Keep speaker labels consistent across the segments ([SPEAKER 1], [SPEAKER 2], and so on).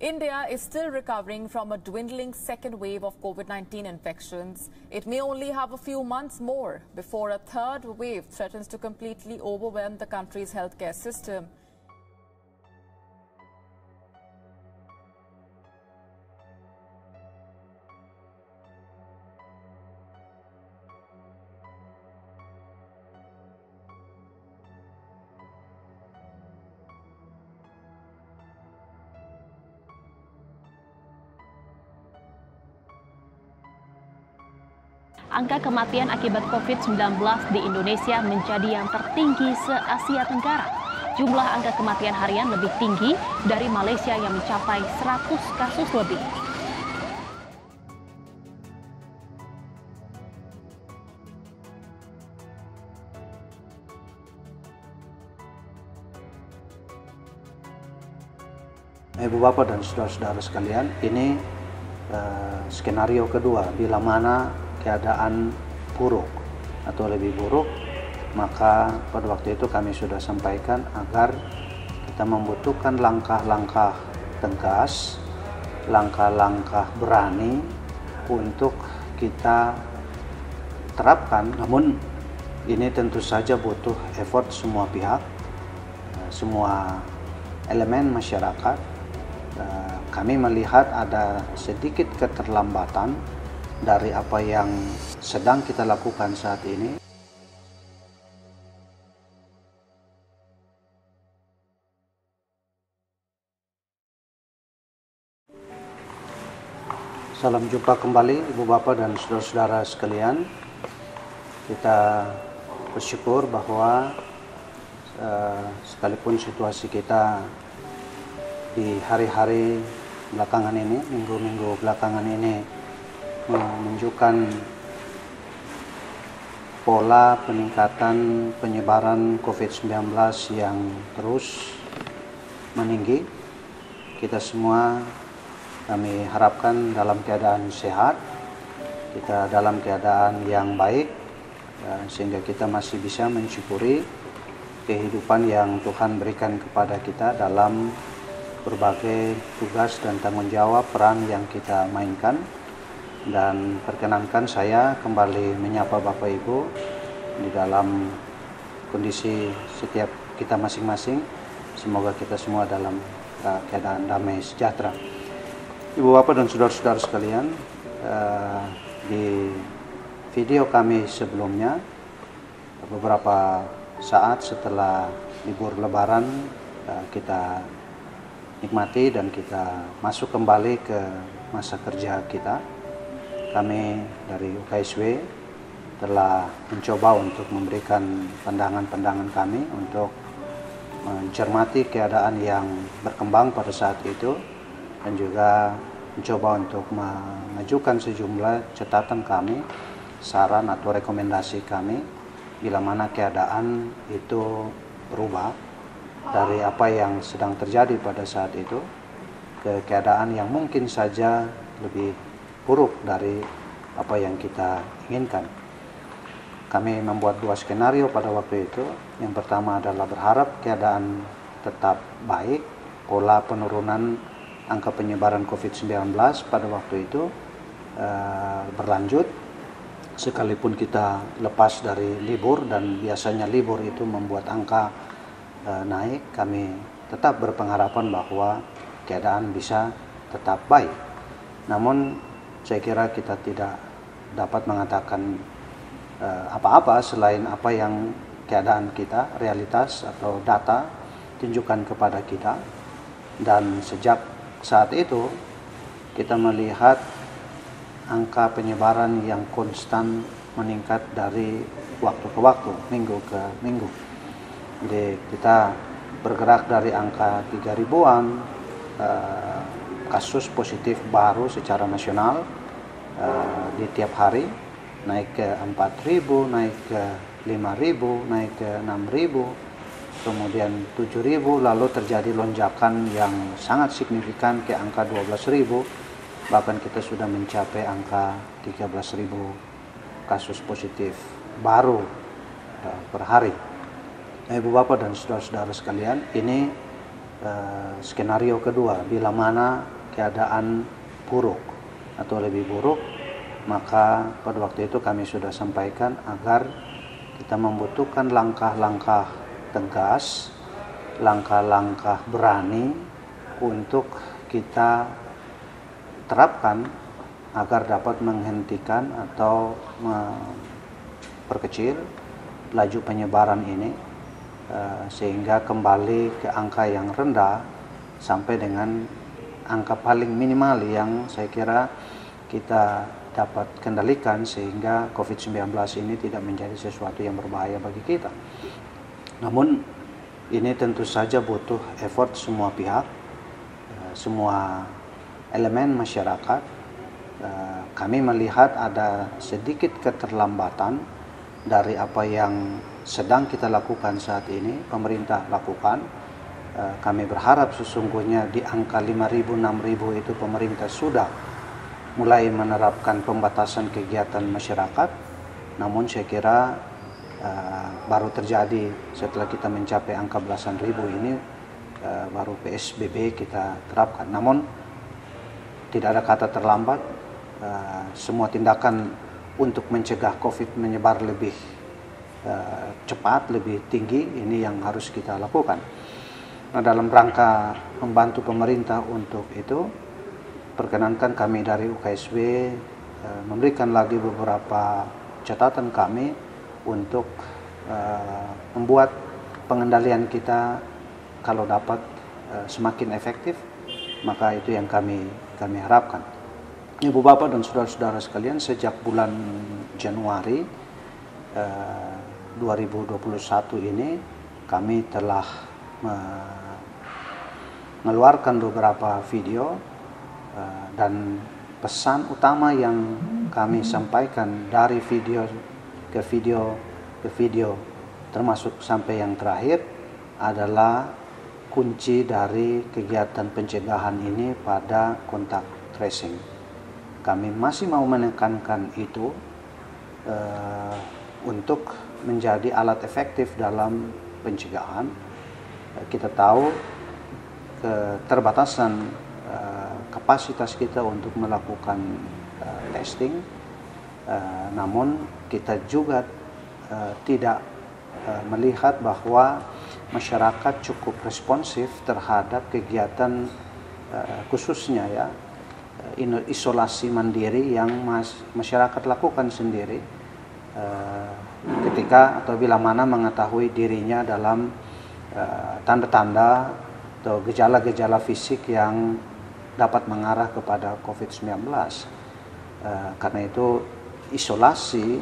[SPEAKER 1] India is still recovering from a dwindling second wave of COVID-19 infections. It may only have a few months more before a third wave threatens to completely overwhelm the country's healthcare system.
[SPEAKER 2] Angka kematian akibat COVID-19 di Indonesia menjadi yang tertinggi se-Asia Tenggara. Jumlah angka kematian harian lebih tinggi dari Malaysia yang mencapai 100 kasus lebih.
[SPEAKER 3] Ibu bapak dan saudara-saudara sekalian, ini skenario kedua, bila mana keadaan buruk atau lebih buruk, maka pada waktu itu kami sudah sampaikan agar kita membutuhkan langkah-langkah tegas, langkah-langkah berani untuk kita terapkan. Namun ini tentu saja butuh effort semua pihak, semua elemen masyarakat. Kami melihat ada sedikit keterlambatan dari apa yang sedang kita lakukan saat ini. Salam jumpa kembali Ibu Bapak dan saudara-saudara sekalian. Kita bersyukur bahwa sekalipun situasi kita di hari-hari belakangan ini, minggu-minggu belakangan ini menunjukkan pola peningkatan penyebaran COVID-19 yang terus meninggi. Kita semua kami harapkan dalam keadaan sehat, kita dalam keadaan yang baik, sehingga kita masih bisa mensyukuri kehidupan yang Tuhan berikan kepada kita dalam berbagai tugas dan tanggung jawab peran yang kita mainkan. Dan perkenankan saya kembali menyapa Bapak Ibu di dalam kondisi setiap kita masing-masing. Semoga kita semua dalam keadaan damai sejahtera. Ibu Bapak dan saudara-saudara sekalian, di video kami sebelumnya, beberapa saat setelah libur Lebaran, kita nikmati dan kita masuk kembali ke masa kerja kita. Kami dari UKSW telah mencoba untuk memberikan pandangan-pandangan kami untuk mencermati keadaan yang berkembang pada saat itu, dan juga mencoba untuk mengajukan sejumlah catatan kami, saran atau rekomendasi kami bila mana keadaan itu berubah dari apa yang sedang terjadi pada saat itu ke keadaan yang mungkin saja lebih buruk dari apa yang kita inginkan. Kami membuat dua skenario pada waktu itu. Yang pertama adalah berharap keadaan tetap baik, pola penurunan angka penyebaran COVID-19 pada waktu itu berlanjut, sekalipun kita lepas dari libur dan biasanya libur itu membuat angka naik. Kami tetap berpengharapan bahwa keadaan bisa tetap baik. Namun saya kira kita tidak dapat mengatakan apa-apa selain apa yang keadaan kita, realitas atau data tunjukkan kepada kita. Dan sejak saat itu kita melihat angka penyebaran yang konstan meningkat dari waktu ke waktu, minggu ke minggu. Jadi kita bergerak dari angka 3.000-an kasus positif baru secara nasional di tiap hari, naik ke 4.000, naik ke 5.000, naik ke 6.000, kemudian 7.000, lalu terjadi lonjakan yang sangat signifikan ke angka 12.000, bahkan kita sudah mencapai angka 13.000 kasus positif baru per hari. Ibu Bapak dan saudara-saudara sekalian, ini skenario kedua, bila mana keadaan buruk atau lebih buruk, maka pada waktu itu kami sudah sampaikan agar kita membutuhkan langkah-langkah tegas, langkah-langkah berani untuk kita terapkan agar dapat menghentikan atau memperkecil laju penyebaran ini, sehingga kembali ke angka yang rendah sampai dengan angka paling minimal yang saya kira kita dapat kendalikan sehingga COVID-19 ini tidak menjadi sesuatu yang berbahaya bagi kita. Namun ini tentu saja butuh effort semua pihak, semua elemen masyarakat. Kami melihat ada sedikit keterlambatan dari apa yang sedang kita lakukan saat ini, pemerintah lakukan. Kami berharap sesungguhnya di angka 5.000, 6.000 itu pemerintah sudah mulai menerapkan pembatasan kegiatan masyarakat. Namun saya kira baru terjadi setelah kita mencapai angka belasan ribu ini, baru PSBB kita terapkan. Namun tidak ada kata terlambat. Semua tindakan untuk mencegah COVID menyebar lebih cepat, lebih tinggi, ini yang harus kita lakukan. Nah, dalam rangka membantu pemerintah untuk itu, perkenankan kami dari UKSW memberikan lagi beberapa catatan kami untuk membuat pengendalian kita kalau dapat semakin efektif, maka itu yang kami harapkan. Ibu Bapak dan saudara-saudara sekalian, sejak bulan Januari 2021 ini kami telah mengeluarkan beberapa video dan pesan utama yang kami sampaikan dari video ke video termasuk sampai yang terakhir adalah kunci dari kegiatan pencegahan ini pada kontak tracing. Kami masih mau menekankan itu untuk menjadi alat efektif dalam pencegahan. Kita tahu keterbatasan kapasitas kita untuk melakukan testing, namun kita juga tidak melihat bahwa masyarakat cukup responsif terhadap kegiatan khususnya ya isolasi mandiri yang masyarakat lakukan sendiri ketika atau bila mana mengetahui dirinya dalam tanda-tanda atau gejala-gejala fisik yang dapat mengarah kepada COVID-19. Karena itu isolasi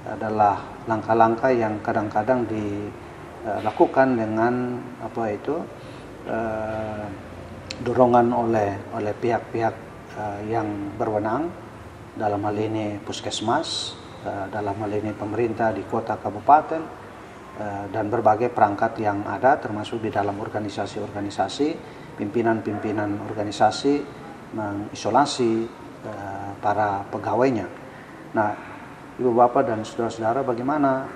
[SPEAKER 3] adalah langkah-langkah yang kadang-kadang dilakukan dengan dorongan oleh pihak-pihak yang berwenang, dalam hal ini puskesmas, dalam hal ini pemerintah di kota kabupaten, dan berbagai perangkat yang ada termasuk di dalam organisasi-organisasi, pimpinan-pimpinan organisasi mengisolasi para pegawainya. Nah, Ibu Bapak dan saudara-saudara, bagaimana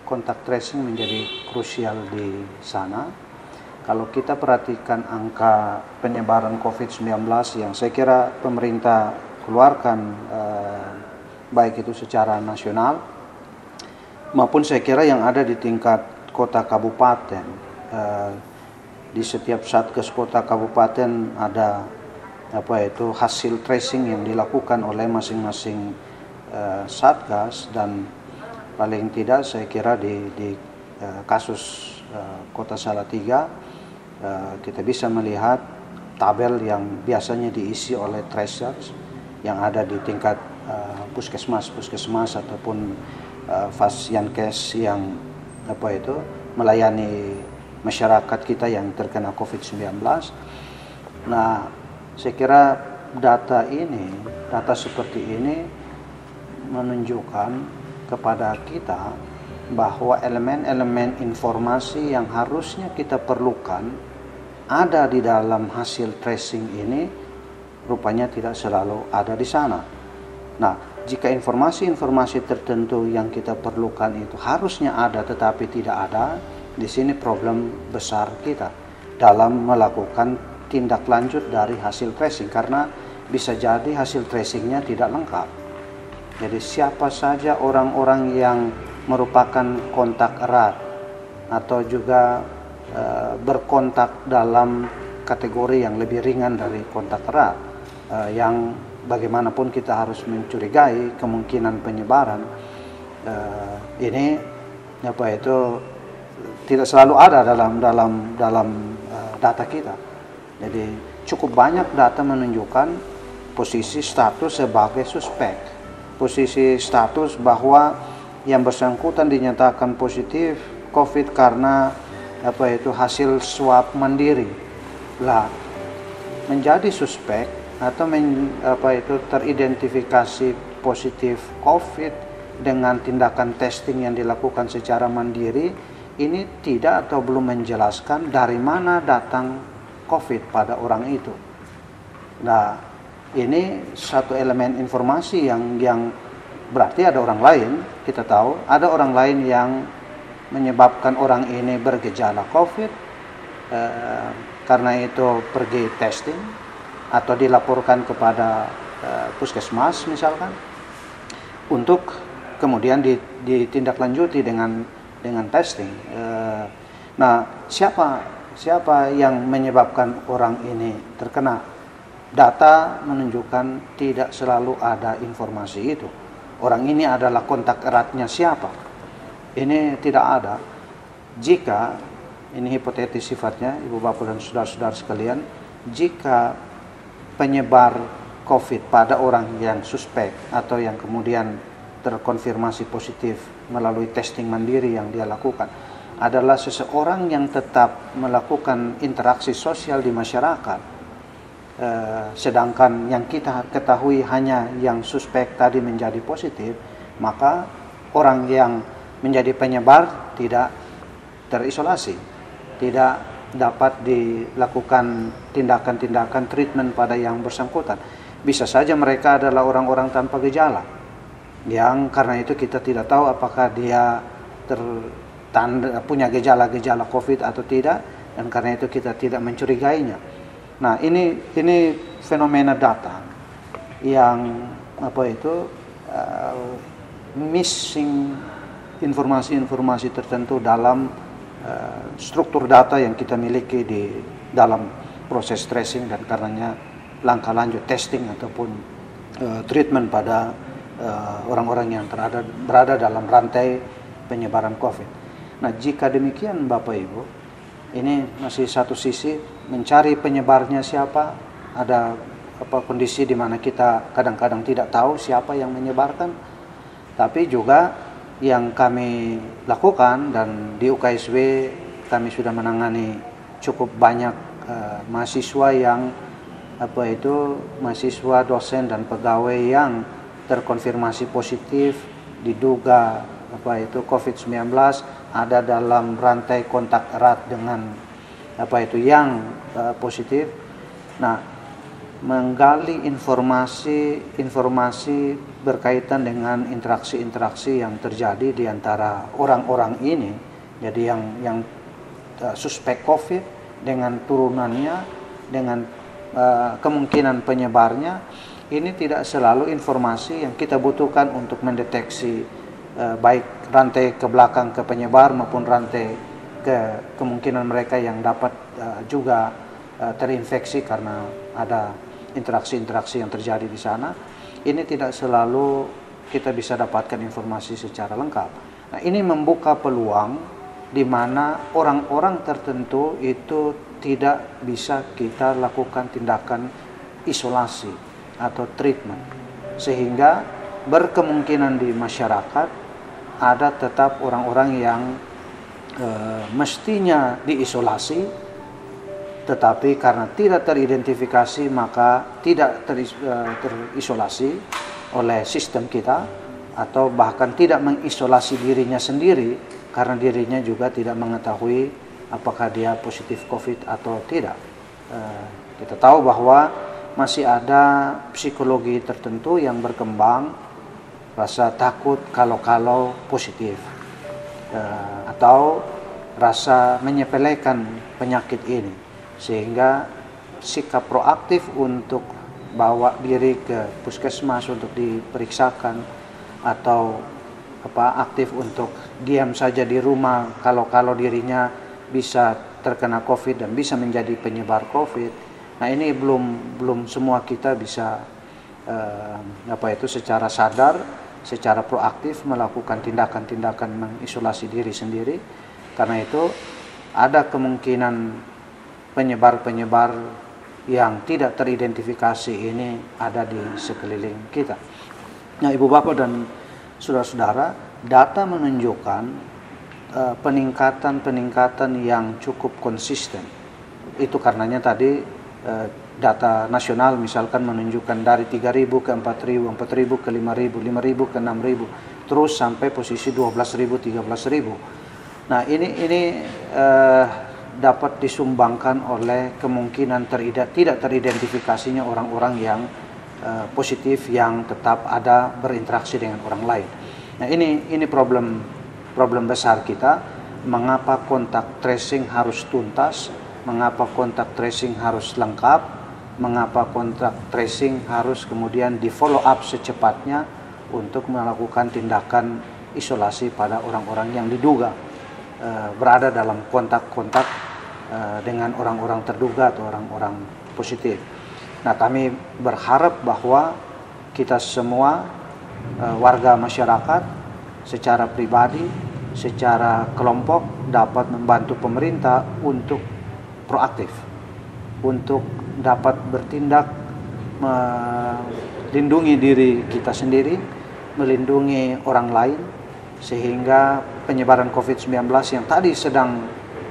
[SPEAKER 3] kontak tracing menjadi krusial di sana? Kalau kita perhatikan angka penyebaran COVID-19 yang saya kira pemerintah keluarkan, baik itu secara nasional maupun saya kira yang ada di tingkat kota kabupaten. Di setiap satgas kota kabupaten ada hasil tracing yang dilakukan oleh masing-masing satgas, dan paling tidak saya kira di kasus Kota Salatiga kita bisa melihat tabel yang biasanya diisi oleh tracers yang ada di tingkat puskesmas ataupun Fasyankes yang melayani masyarakat kita yang terkena COVID-19. Nah, saya kira data seperti ini menunjukkan kepada kita bahwa elemen-elemen informasi yang harusnya kita perlukan ada di dalam hasil tracing ini rupanya tidak selalu ada di sana. Nah, jika informasi-informasi tertentu yang kita perlukan itu harusnya ada tetapi tidak ada, di sini problem besar kita. dalam melakukan tindak lanjut dari hasil tracing, karena bisa jadi hasil tracingnya tidak lengkap. Jadi siapa saja orang-orang yang merupakan kontak erat atau juga berkontak dalam kategori yang lebih ringan dari kontak erat, yang bagaimanapun kita harus mencurigai kemungkinan penyebaran, ini tidak selalu ada dalam data kita. Jadi cukup banyak data menunjukkan posisi status sebagai suspek, posisi status bahwa yang bersangkutan dinyatakan positif COVID karena hasil swab mandiri. Lah, menjadi suspek atau teridentifikasi positif COVID dengan tindakan testing yang dilakukan secara mandiri, ini tidak atau belum menjelaskan dari mana datang COVID pada orang itu. Nah, ini satu elemen informasi yang berarti ada orang lain, kita tahu ada orang lain yang menyebabkan orang ini bergejala COVID, karena itu pergi testing atau dilaporkan kepada puskesmas misalkan, untuk kemudian ditindaklanjuti dengan testing. Nah, siapa yang menyebabkan orang ini terkena? Data menunjukkan tidak selalu ada informasi itu. Orang ini adalah kontak eratnya siapa? Ini tidak ada. Jika, ini hipotetis sifatnya, Ibu Bapak dan saudara-saudara sekalian, jika penyebar COVID pada orang yang suspek atau yang kemudian terkonfirmasi positif melalui testing mandiri yang dia lakukan adalah seseorang yang tetap melakukan interaksi sosial di masyarakat, sedangkan yang kita ketahui hanya yang suspek tadi menjadi positif, maka orang yang menjadi penyebar tidak terisolasi, tidak dapat dilakukan tindakan-tindakan treatment pada yang bersangkutan. Bisa saja mereka adalah orang-orang tanpa gejala, yang karena itu kita tidak tahu apakah dia punya gejala-gejala COVID atau tidak, dan karena itu kita tidak mencurigainya. Nah, ini fenomena data yang missing informasi-informasi tertentu dalam struktur data yang kita miliki di dalam proses tracing, dan karenanya langkah lanjut testing ataupun treatment pada orang-orang yang berada dalam rantai penyebaran COVID. Nah, jika demikian Bapak Ibu, ini masih satu sisi mencari penyebarnya siapa, ada kondisi di mana kita kadang-kadang tidak tahu siapa yang menyebarkan, tapi juga yang kami lakukan, dan di UKSW kami sudah menangani cukup banyak mahasiswa yang mahasiswa, dosen dan pegawai yang terkonfirmasi positif diduga COVID-19 ada dalam rantai kontak erat dengan yang positif. Nah, menggali informasi berkaitan dengan interaksi-interaksi yang terjadi di antara orang-orang ini, jadi yang suspek COVID dengan turunannya, dengan kemungkinan penyebarnya, ini tidak selalu informasi yang kita butuhkan untuk mendeteksi baik rantai ke belakang ke penyebar maupun rantai ke kemungkinan mereka yang dapat juga terinfeksi karena ada interaksi-interaksi yang terjadi di sana. Ini tidak selalu kita bisa dapatkan informasi secara lengkap. Nah, ini membuka peluang di mana orang-orang tertentu itu tidak bisa kita lakukan tindakan isolasi atau treatment, sehingga berkemungkinan di masyarakat ada tetap orang-orang yang mestinya diisolasi, tetapi karena tidak teridentifikasi maka tidak terisolasi oleh sistem kita, atau bahkan tidak mengisolasi dirinya sendiri karena dirinya juga tidak mengetahui apakah dia positif COVID atau tidak. Kita tahu bahwa masih ada psikologi tertentu yang berkembang, rasa takut kalau positif, atau rasa menyepelekan penyakit ini. sehingga sikap proaktif untuk bawa diri ke puskesmas untuk diperiksakan atau aktif untuk diam saja di rumah kalau dirinya bisa terkena COVID dan bisa menjadi penyebar COVID. Nah, ini belum semua kita bisa secara sadar, secara proaktif melakukan tindakan-tindakan mengisolasi diri sendiri. Karena itu ada kemungkinan penyebar-penyebar yang tidak teridentifikasi ini ada di sekeliling kita. Nah, Ibu Bapak dan saudara-saudara, data menunjukkan peningkatan yang cukup konsisten. Itu karenanya tadi data nasional misalkan menunjukkan dari 3.000 ke 4.000, 4.000 ke 5.000, 5.000 ke 6.000, terus sampai posisi 12.000, 13.000. Nah, ini dapat disumbangkan oleh kemungkinan tidak teridentifikasinya orang-orang yang positif yang tetap ada berinteraksi dengan orang lain. Nah, ini problem besar kita. Mengapa kontak tracing harus tuntas? Mengapa kontak tracing harus lengkap? Mengapa kontak tracing harus kemudian di follow up secepatnya untuk melakukan tindakan isolasi pada orang-orang yang diduga berada dalam kontak-kontak dengan orang-orang terduga atau orang-orang positif. Nah, kami berharap bahwa kita semua warga masyarakat secara pribadi, secara kelompok dapat membantu pemerintah untuk proaktif, untuk dapat bertindak melindungi diri kita sendiri, melindungi orang lain, sehingga penyebaran COVID-19 yang tadi sedang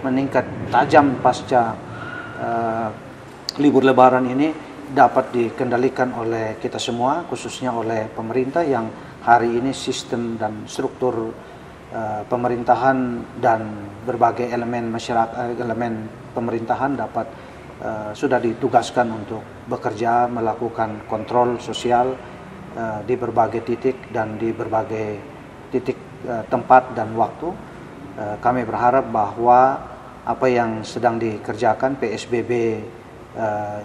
[SPEAKER 3] meningkat tajam pasca libur lebaran ini dapat dikendalikan oleh kita semua, khususnya oleh pemerintah yang hari ini sistem dan struktur pemerintahan dan berbagai elemen masyarakat, elemen pemerintahan dapat sudah ditugaskan untuk bekerja melakukan kontrol sosial di berbagai titik dan di berbagai titik tempat dan waktu. Kami berharap bahwa apa yang sedang dikerjakan PSBB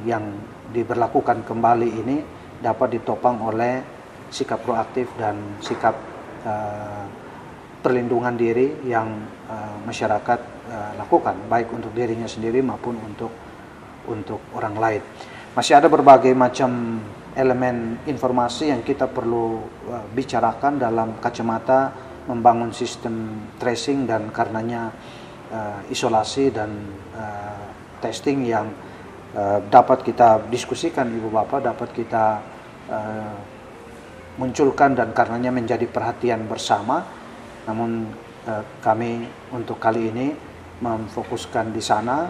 [SPEAKER 3] yang diberlakukan kembali ini dapat ditopang oleh sikap proaktif dan sikap perlindungan diri yang masyarakat lakukan, baik untuk dirinya sendiri maupun untuk orang lain. Masih ada berbagai macam elemen informasi yang kita perlu bicarakan dalam kacamata membangun sistem tracing dan karenanya isolasi dan testing yang dapat kita diskusikan, Ibu Bapak, dapat kita munculkan dan karenanya menjadi perhatian bersama. Namun kami untuk kali ini memfokuskan di sana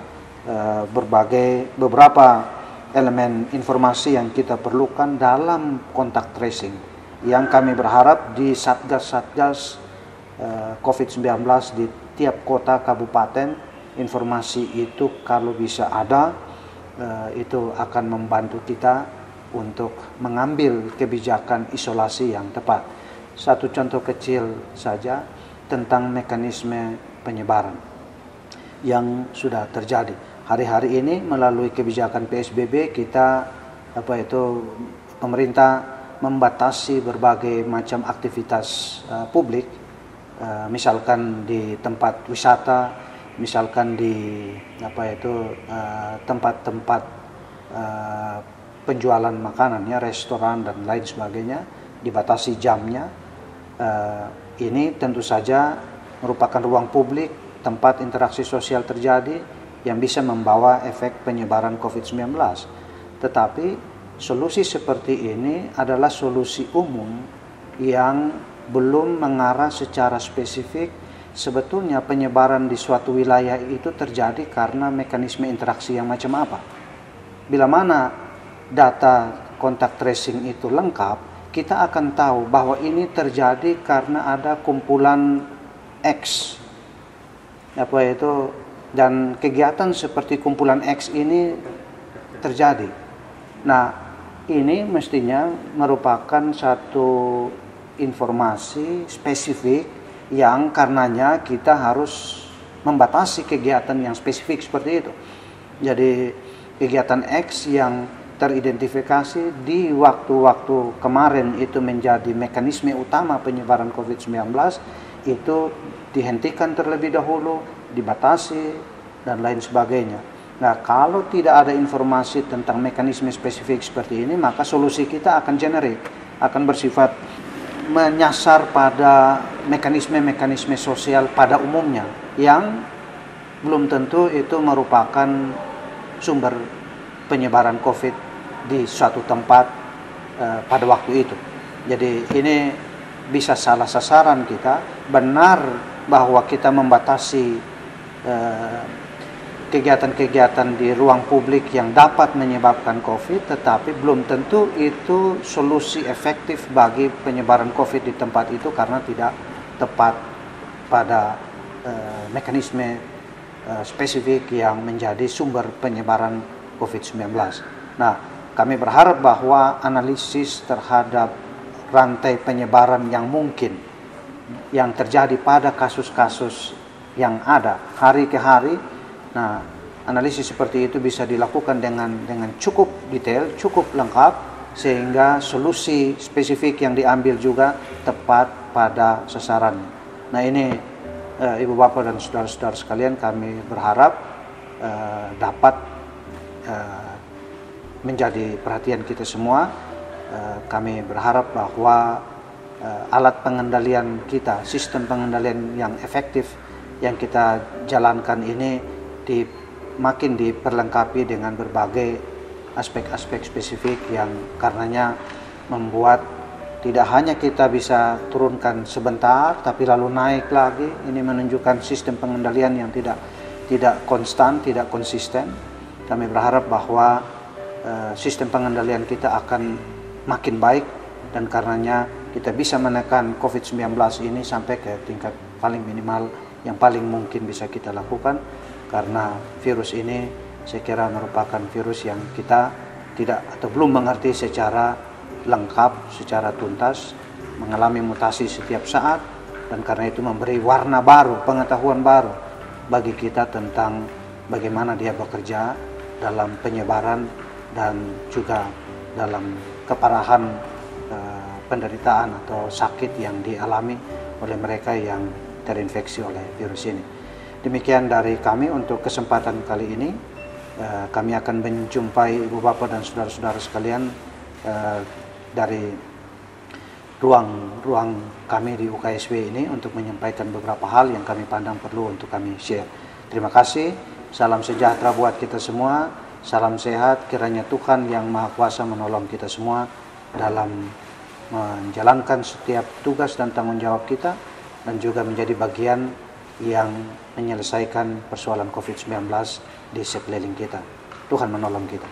[SPEAKER 3] beberapa elemen informasi yang kita perlukan dalam kontak tracing, yang kami berharap di satgas-satgas COVID-19 di tiap kota kabupaten informasi itu kalau bisa ada, itu akan membantu kita untuk mengambil kebijakan isolasi yang tepat. Satu contoh kecil saja tentang mekanisme penyebaran yang sudah terjadi. Hari-hari ini melalui kebijakan PSBB kita pemerintah membatasi berbagai macam aktivitas publik, misalkan di tempat wisata, misalkan di tempat-tempat penjualan makanan, ya, restoran dan lain sebagainya, dibatasi jamnya. Ini tentu saja merupakan ruang publik, tempat interaksi sosial terjadi yang bisa membawa efek penyebaran COVID-19. Tetapi solusi seperti ini adalah solusi umum yang belum mengarah secara spesifik. Sebetulnya penyebaran di suatu wilayah itu terjadi karena mekanisme interaksi yang macam apa. Bila mana data kontak tracing itu lengkap, kita akan tahu bahwa ini terjadi karena ada kumpulan X, dan kegiatan seperti kumpulan X ini terjadi. Nah, ini mestinya merupakan satu informasi spesifik yang karenanya kita harus membatasi kegiatan yang spesifik seperti itu. Jadi kegiatan X yang teridentifikasi di waktu-waktu kemarin itu menjadi mekanisme utama penyebaran COVID-19 itu dihentikan terlebih dahulu, dibatasi, dan lain sebagainya. Nah, kalau tidak ada informasi tentang mekanisme spesifik seperti ini, maka solusi kita akan generik, akan bersifat menyasar pada mekanisme-mekanisme sosial pada umumnya yang belum tentu itu merupakan sumber penyebaran COVID di suatu tempat pada waktu itu. Jadi ini bisa salah sasaran kita. Benar bahwa kita membatasi kegiatan-kegiatan di ruang publik yang dapat menyebabkan COVID, tetapi belum tentu itu solusi efektif bagi penyebaran COVID di tempat itu karena tidak tepat pada mekanisme spesifik yang menjadi sumber penyebaran COVID-19. Nah, kami berharap bahwa analisis terhadap rantai penyebaran yang mungkin yang terjadi pada kasus-kasus yang ada hari ke hari. Nah, analisis seperti itu bisa dilakukan dengan cukup detail, cukup lengkap, sehingga solusi spesifik yang diambil juga tepat pada sasarannya. Nah, ini Ibu Bapak dan saudara-saudara sekalian, kami berharap dapat menjadi perhatian kita semua. Kami berharap bahwa alat pengendalian kita, sistem pengendalian yang efektif yang kita jalankan ini makin diperlengkapi dengan berbagai aspek-aspek spesifik yang karenanya membuat tidak hanya kita bisa turunkan sebentar tapi lalu naik lagi. Ini menunjukkan sistem pengendalian yang tidak konstan, tidak konsisten. Kami berharap bahwa sistem pengendalian kita akan makin baik dan karenanya kita bisa menekan COVID-19 ini sampai ke tingkat paling minimal yang paling mungkin bisa kita lakukan, karena virus ini saya kira merupakan virus yang kita tidak atau belum mengerti secara lengkap, secara tuntas, mengalami mutasi setiap saat, dan karena itu memberi warna baru, pengetahuan baru bagi kita tentang bagaimana dia bekerja dalam penyebaran dan juga dalam keparahan penderitaan atau sakit yang dialami oleh mereka yang terinfeksi oleh virus ini. Demikian dari kami untuk kesempatan kali ini. Kami akan menjumpai Ibu Bapak dan saudara-saudara sekalian dari ruang kami di UKSW ini untuk menyampaikan beberapa hal yang kami pandang perlu untuk kami share. Terima kasih. Salam sejahtera buat kita semua. Salam sehat. Kiranya Tuhan yang Maha Kuasa menolong kita semua dalam menjalankan setiap tugas dan tanggung jawab kita, dan juga menjadi bagian yang menyelesaikan persoalan COVID-19 di sekeliling kita. Tuhan menolong kita.